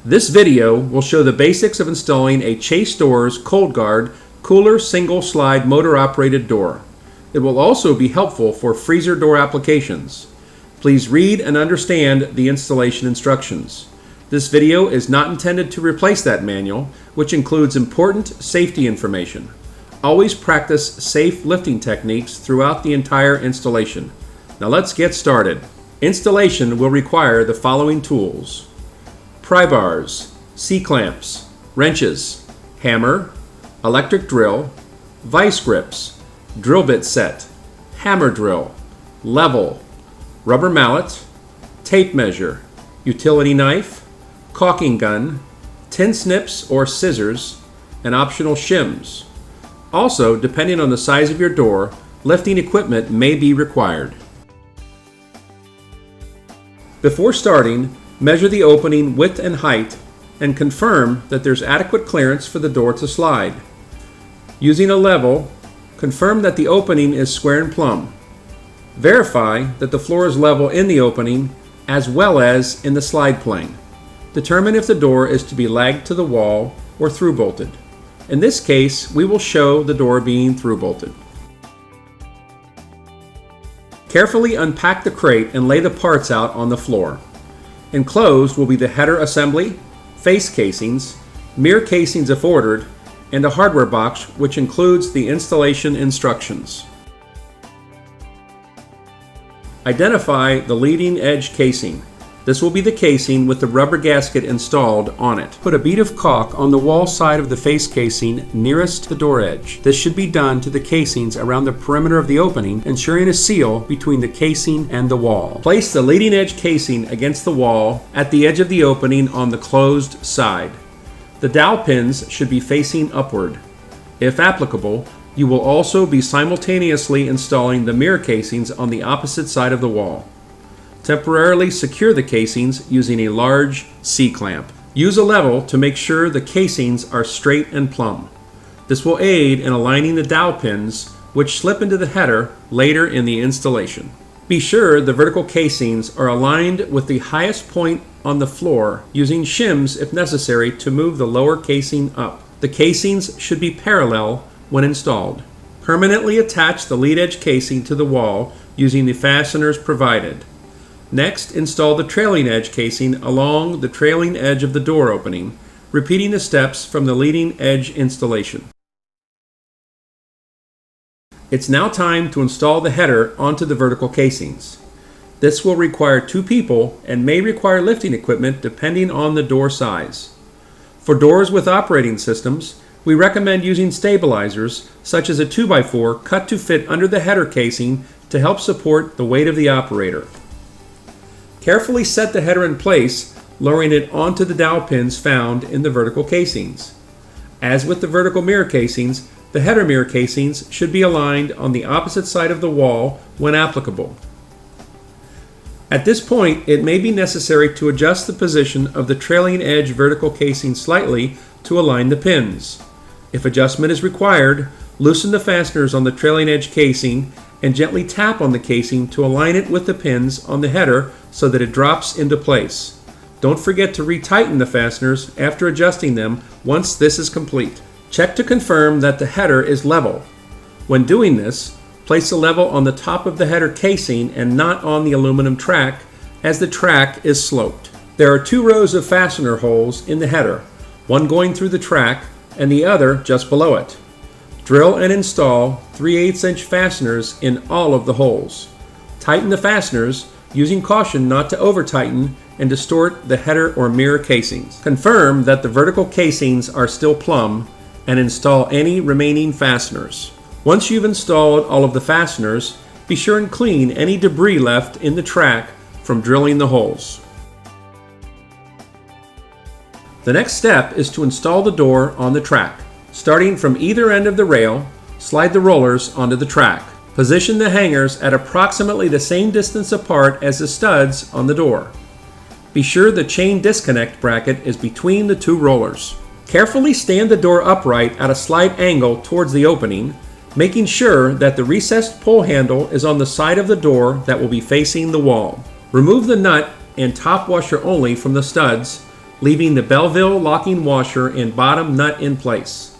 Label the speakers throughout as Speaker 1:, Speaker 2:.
Speaker 1: This video will show the basics of installing a Chase Doors ColdGuard cooler single slide motor operated door. It will also be helpful for freezer door applications. Please read and understand the installation instructions. This video is not intended to replace that manual, which includes important safety information. Always practice safe lifting techniques throughout the entire installation. Now let's get started. Installation will require the following tools: pry bars, C-clamps, wrenches, hammer, electric drill, vice grips, drill bit set, hammer drill, level, rubber mallet, tape measure, utility knife, caulking gun, tin snips or scissors, and optional shims. Also, depending on the size of your door, lifting equipment may be required. Before starting, measure the opening width and height and confirm that there's adequate clearance for the door to slide. Using a level, confirm that the opening is square and plumb. Verify that the floor is level in the opening as well as in the slide plane. Determine if the door is to be lagged to the wall or through bolted. In this case, we will show the door being through bolted. Carefully unpack the crate and lay the parts out on the floor. Enclosed will be the header assembly, face casings, mirror casings if ordered, and a hardware box which includes the installation instructions. Identify the leading edge casing. This will be the casing with the rubber gasket installed on it. Put a bead of caulk on the wall side of the face casing nearest the door edge. This should be done to the casings around the perimeter of the opening, ensuring a seal between the casing and the wall. Place the leading edge casing against the wall at the edge of the opening on the closed side. The dowel pins should be facing upward. If applicable, you will also be simultaneously installing the mirror casings on the opposite side of the wall. Temporarily secure the casings using a large C-clamp. Use a level to make sure the casings are straight and plumb. This will aid in aligning the dowel pins, which slip into the header later in the installation. Be sure the vertical casings are aligned with the highest point on the floor, using shims if necessary to move the lower casing up. The casings should be parallel when installed. Permanently attach the lead edge casing to the wall using the fasteners provided. Next, install the trailing edge casing along the trailing edge of the door opening, repeating the steps from the leading edge installation. It's now time to install the header onto the vertical casings. This will require 2 people and may require lifting equipment depending on the door size. For doors with operating systems, we recommend using stabilizers such as a 2x4 cut to fit under the header casing to help support the weight of the operator. Carefully set the header in place, lowering it onto the dowel pins found in the vertical casings. As with the vertical mirror casings, the header mirror casings should be aligned on the opposite side of the wall when applicable. At this point, it may be necessary to adjust the position of the trailing edge vertical casing slightly to align the pins. If adjustment is required, loosen the fasteners on the trailing edge casing and gently tap on the casing to align it with the pins on the header so that it drops into place. Don't forget to retighten the fasteners after adjusting them once this is complete. Check to confirm that the header is level. When doing this, place the level on the top of the header casing and not on the aluminum track, as the track is sloped. There are 2 rows of fastener holes in the header, one going through the track and the other just below it. Drill and install 3/8 inch fasteners in all of the holes. Tighten the fasteners, using caution not to over-tighten and distort the header or mirror casings. Confirm that the vertical casings are still plumb and install any remaining fasteners. Once you've installed all of the fasteners, be sure and clean any debris left in the track from drilling the holes. The next step is to install the door on the track. Starting from either end of the rail, slide the rollers onto the track. Position the hangers at approximately the same distance apart as the studs on the door. Be sure the chain disconnect bracket is between the 2 rollers. Carefully stand the door upright at a slight angle towards the opening, making sure that the recessed pull handle is on the side of the door that will be facing the wall. Remove the nut and top washer only from the studs, leaving the Belleville locking washer and bottom nut in place.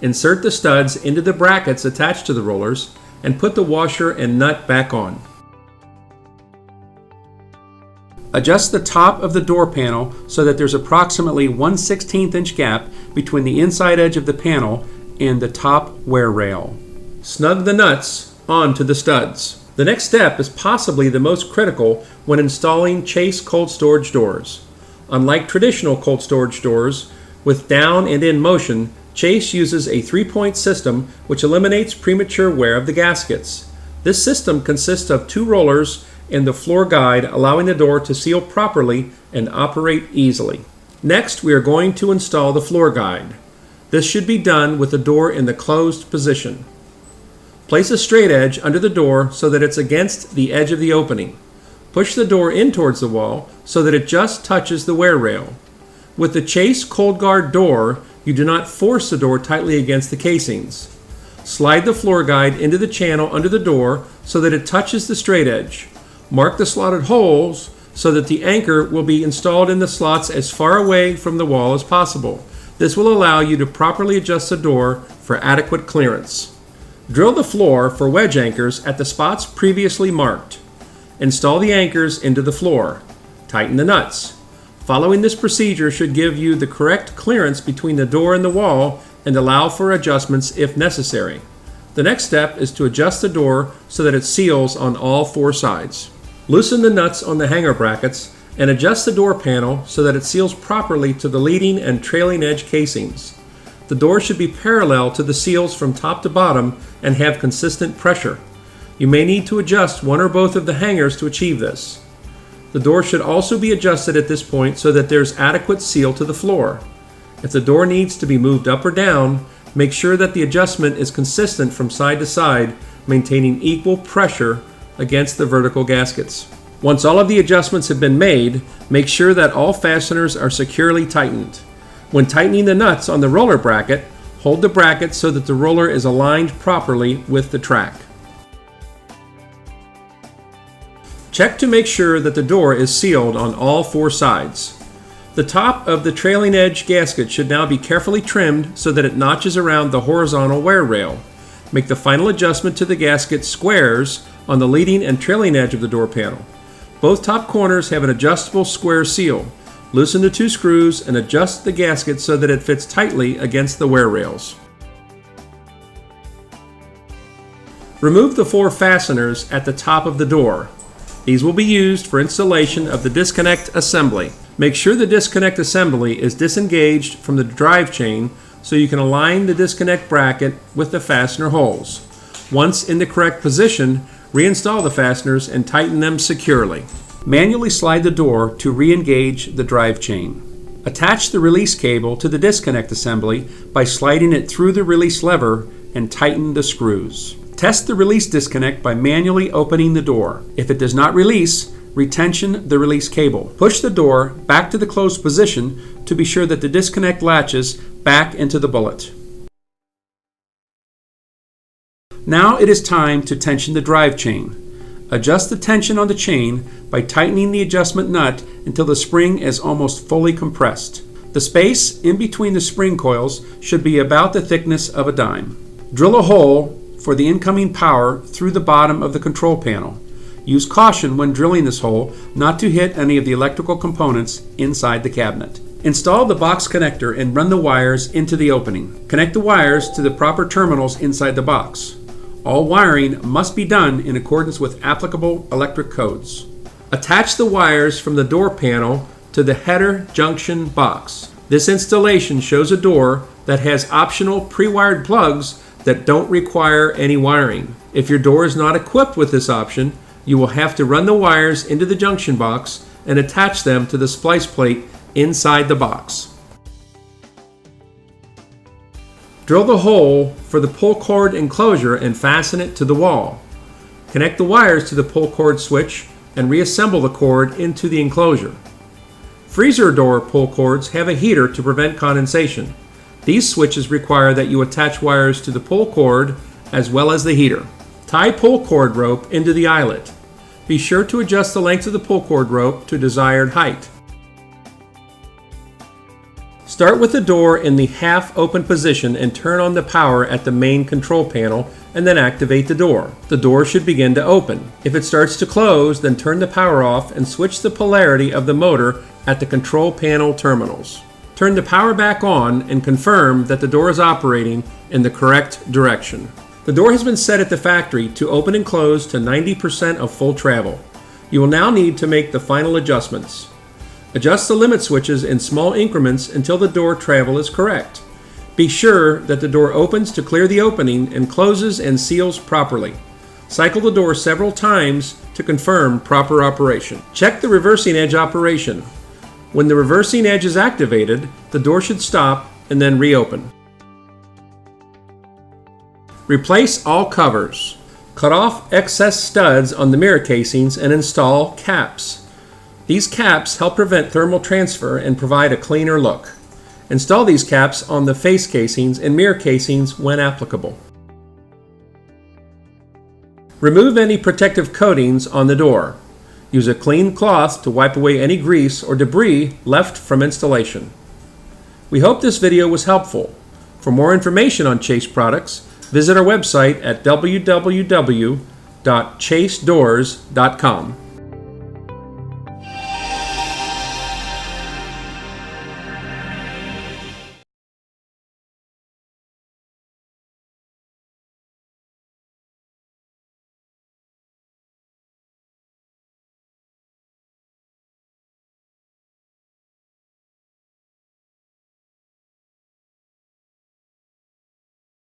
Speaker 1: Insert the studs into the brackets attached to the rollers and put the washer and nut back on. Adjust the top of the door panel so that there's approximately 1/16 inch gap between the inside edge of the panel and the top wear rail. Snug the nuts onto the studs. The next step is possibly the most critical when installing Chase cold storage doors. Unlike traditional cold storage doors with down and in motion, Chase uses a 3-point system which eliminates premature wear of the gaskets. This system consists of 2 rollers and the floor guide, allowing the door to seal properly and operate easily. Next, we are going to install the floor guide. This should be done with the door in the closed position. Place a straight edge under the door so that it's against the edge of the opening. Push the door in towards the wall so that it just touches the wear rail. With the Chase ColdGuard door, you do not force the door tightly against the casings. Slide the floor guide into the channel under the door so that it touches the straight edge. Mark the slotted holes so that the anchor will be installed in the slots as far away from the wall as possible. This will allow you to properly adjust the door for adequate clearance. Drill the floor for wedge anchors at the spots previously marked. Install the anchors into the floor. Tighten the nuts. Following this procedure should give you the correct clearance between the door and the wall and allow for adjustments if necessary. The next step is to adjust the door so that it seals on all 4 sides. Loosen the nuts on the hanger brackets and adjust the door panel so that it seals properly to the leading and trailing edge casings. The door should be parallel to the seals from top to bottom and have consistent pressure. You may need to adjust one or both of the hangers to achieve this. The door should also be adjusted at this point so that there's adequate seal to the floor. If the door needs to be moved up or down, make sure that the adjustment is consistent from side to side, maintaining equal pressure against the vertical gaskets. Once all of the adjustments have been made, make sure that all fasteners are securely tightened. When tightening the nuts on the roller bracket, hold the bracket so that the roller is aligned properly with the track. Check to make sure that the door is sealed on all 4 sides. The top of the trailing edge gasket should now be carefully trimmed so that it notches around the horizontal wear rail. Make the final adjustment to the gasket squares on the leading and trailing edge of the door panel. Both top corners have an adjustable square seal. Loosen the 2 screws and adjust the gasket so that it fits tightly against the wear rails. Remove the 4 fasteners at the top of the door. These will be used for installation of the disconnect assembly. Make sure the disconnect assembly is disengaged from the drive chain so you can align the disconnect bracket with the fastener holes. Once in the correct position, reinstall the fasteners and tighten them securely. Manually slide the door to re-engage the drive chain. Attach the release cable to the disconnect assembly by sliding it through the release lever and tighten the screws. Test the release disconnect by manually opening the door. If it does not release, retension the release cable. Push the door back to the closed position to be sure that the disconnect latches back into the bullet. Now it is time to tension the drive chain. Adjust the tension on the chain by tightening the adjustment nut until the spring is almost fully compressed. The space in between the spring coils should be about the thickness of a dime. Drill a hole for the incoming power through the bottom of the control panel. Use caution when drilling this hole not to hit any of the electrical components inside the cabinet. Install the box connector and run the wires into the opening. Connect the wires to the proper terminals inside the box. All wiring must be done in accordance with applicable electric codes. Attach the wires from the door panel to the header junction box. This installation shows a door that has optional pre-wired plugs that don't require any wiring. If your door is not equipped with this option, you will have to run the wires into the junction box and attach them to the splice plate inside the box. Drill the hole for the pull cord enclosure and fasten it to the wall. Connect the wires to the pull cord switch and reassemble the cord into the enclosure. Freezer door pull cords have a heater to prevent condensation. These switches require that you attach wires to the pull cord as well as the heater. Tie pull cord rope into the eyelet. Be sure to adjust the length of the pull cord rope to desired height. Start with the door in the half open position and turn on the power at the main control panel and then activate the door. The door should begin to open. If it starts to close, then turn the power off and switch the polarity of the motor at the control panel terminals. Turn the power back on and confirm that the door is operating in the correct direction. The door has been set at the factory to open and close to 90% of full travel. You will now need to make the final adjustments. Adjust the limit switches in small increments until the door travel is correct. Be sure that the door opens to clear the opening and closes and seals properly. Cycle the door several times to confirm proper operation. Check the reversing edge operation. When the reversing edge is activated, the door should stop and then reopen. Replace all covers. Cut off excess studs on the mirror casings and install caps. These caps help prevent thermal transfer and provide a cleaner look. Install these caps on the face casings and mirror casings when applicable. Remove any protective coatings on the door. Use a clean cloth to wipe away any grease or debris left from installation. We hope this video was helpful. For more information on Chase products, visit our website at www.chasedoors.com.